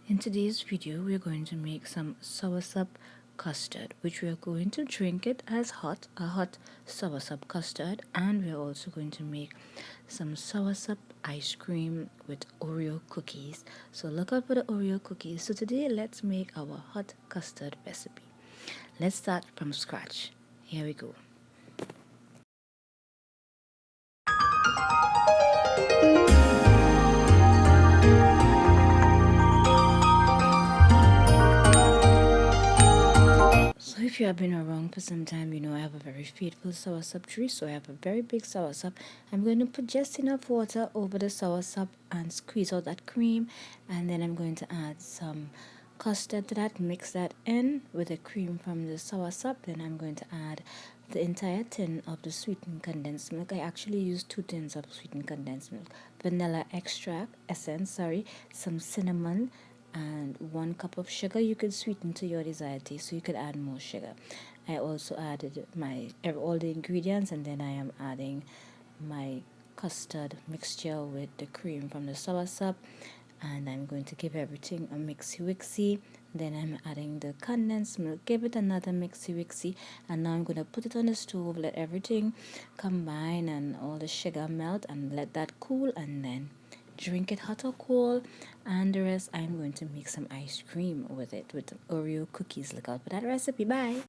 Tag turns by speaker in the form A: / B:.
A: In today's video, we're going to make some soursop custard, which we are going to drink it as a hot soursop custard, and we're also going to make some soursop ice cream with Oreo cookies. So look out for the Oreo cookies. So today, let's make our hot custard recipe. Let's start from scratch. Here we go. So if you have been around for some time, you know I have a very faithful soursop tree. So I have a very big soursop. I'm going to put just enough water over the soursop and squeeze out that cream. And then I'm going to add some custard to that, mix that in with the cream from the soursop. Then I'm going to add the entire tin of the sweetened condensed milk. I actually use 2 tins of sweetened condensed milk, vanilla extract, essence, some cinnamon, and 1 cup of sugar. You could sweeten to your desired taste, so you could add more sugar. I also added all the ingredients, and then I am adding my custard mixture with the cream from the soursop, and I'm going to give everything a mixy wixy. Then I'm adding the condensed milk, give it another mixy wixy, and now I'm going to put it on the stove, let everything combine and all the sugar melt, and let that cool, and then drink it hot or cold. And the rest, I'm going to make some ice cream with it with Oreo cookies. Look out for that recipe. Bye.